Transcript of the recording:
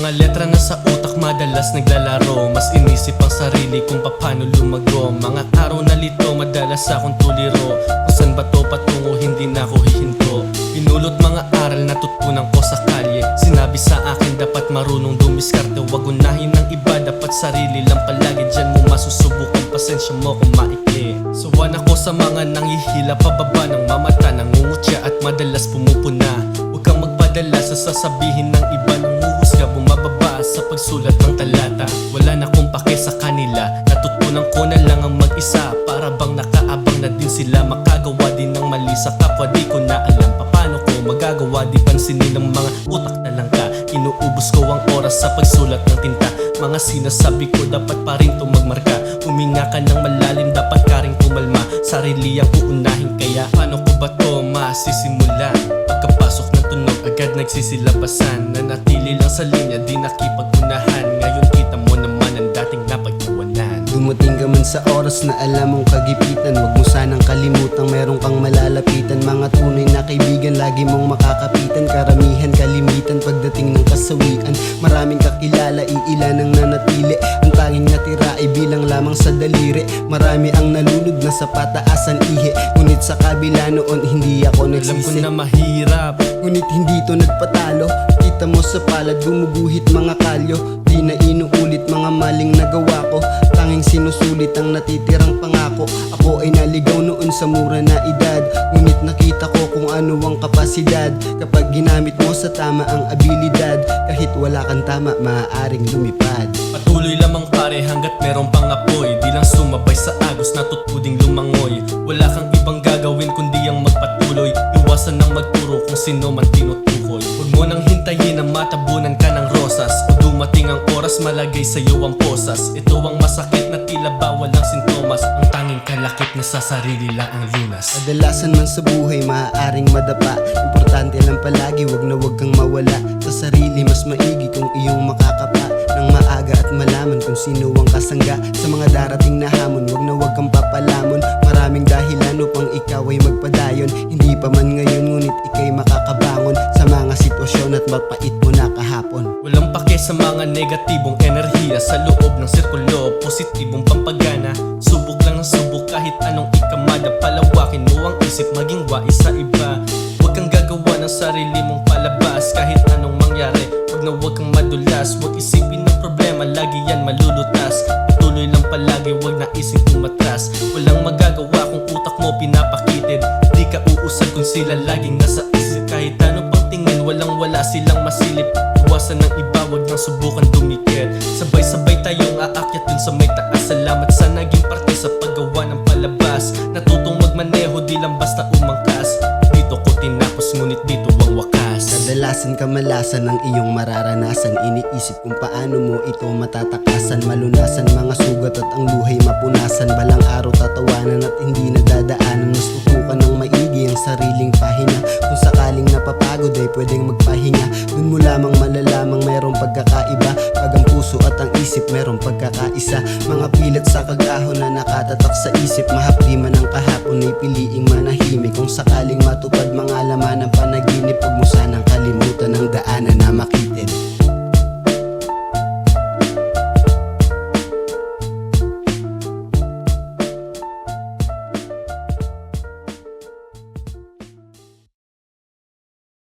Mga letra na sa utak madalas naglalaro. Mas inisip ang sarili kung paano lumago. Mga araw na lito madalas akong tuliro. Kung saan ba to patungo hindi na ako hihinto. Pinulot mga aral na tutunan ko sa kalye. Sinabi sa akin dapat marunong dumiskarte. Wag unahin ng iba, dapat sarili lang palagi. Diyan mo masusubukan, pasensya mo kung maikli. Suwan ako sa mga nanghihila pababa ng mamata, nangungutya at madalas pumupuna. Huwag kang magpadala sa sasabihin ng iba, nanguhusga bumababa sa pagsulat ng talata. Wala na akong pake sa kanila, natutunan ko na lang ang mag-isa. Para bang nakaabang na din sila, makagawa din ng mali sa kapwa. Di ko na alam paano ko magagawa, di pansinin ng mga utak na lang ka. Inuubos ko ang oras sa pagsulat ng tinta. Mga sinasabi ko dapat pa rin to magmarka. Huminga ka ng malalim, dapat ka rin kumalma. Sarili ang uunahin, kaya paano ko ba to masisimulan? Pagkapasok ng tunog agad nagsisilabasan. Nanatili lang sa linya, di nakipag-unahan. Ngayon kita mo naman ang dating napagtawanan. Dumating ka man sa oras na alam mong kagipitan. Huwag mo sanang kalimutang meron kang malalapitan. Mga tunay na kaibigan lagi mong makakapitan. Karamihan kalimitan pagdating ng kasawian. Maraming kakilala, iilan ang nanatili. Ang tanging natira ay bilang lamang sa daliri. Marami ang nalulod na sa pataasan ihi. Ngunit sa kabila noon hindi ako Alam ko nagsisi. na mahirap, Ngunit hindi to nagpatalo. Kita mo sa palad gumuguhit mga kalyo. Di na inuulit mga maling nagawa ko. Tanging sinusulit ang natitirang pangako. Ako ay naligaw noon sa mura na edad. Ngunit nakita ko kung ano ang kapasidad. Kapag ginamit mo sa tama ang abilidad, kahit wala kang tama, maaaring lumipad. patuloy lamang pare hanggat merong pangapoy. Di lang sumabay sa agos, natutuding lumangoy. Wala kang ibang gagawin kundi ang magpatuloy. Iwasan ng magturo kung sino man tinutukoy. Huwag mo nang hintayin na matabunan ka ng rosas. O dumating ang oras malagay sa'yo ang posas. Ito ang masakit na tila bawal ng sintomas. Ang tanging kalakip na sa sarili lang ang lunas. Kadalasan man sa buhay maaaring madapa. Importante lang palagi wag na wag kang mawala. Sa sarili mas maigi kung iyong makakapa. Nang maaga at malaman kung sino ang kasangga. Sa mga darating na hamon wag na wag kang papalamon. Maraming dahilan upang ikaw ay magpadayon. Hindi pa man ngayon ngunit ikay makakabangon sa mga sitwasyon at mapait mo na kahapon. Walang pake sa mga negatibong enerhiya sa loob ng sirkulo. Positibong pampagana, subok lang ng subok kahit anong ikamada. Palawakin mo ang isip, maging wais sa iba. Huwag kang gagawa ng sarili mong palabas. Kahit anong mangyari, huwag na huwag kang madulas. Huwag isipin ng problema, lagi yan malulutas. Patuloy lang palagi, huwag na isip umatras. Walang magagawa kung utak mo pinapakitid. Di ka uusad kung sila laging nasa isip. Kahit ano pang tingin, walang wala silang masilip. Iwasan ng iba, huwag nang subukan dumikit. Sabay-sabay tayong aakyat dun sa may taas. Salamat sa naging parte sa paggawa ng palabas. Natutong magmaneho, di lang basta umangkas. Dito ko tinapos, ngunit dito ang wakas. Kadalasan kamalasan ng iyong mararanasan. Iniisip kung paano mo ito matatakasan. Malunasan mga sugat at ang luhay mapunasan. Balang araw tatawanan at hindi nadadaanan. Mas tutukan ng maigi ang sariling pahina. Kung sakaling napapagod ay pwedeng magpahinga. Dun mo lamang malalamang merong pagkakaiba. Pag ang puso at ang isip merong pagkakaisa. Mga pilat sa kagahon na nakatatak sa isip. Mahapdi man ang kahapon ay piliing man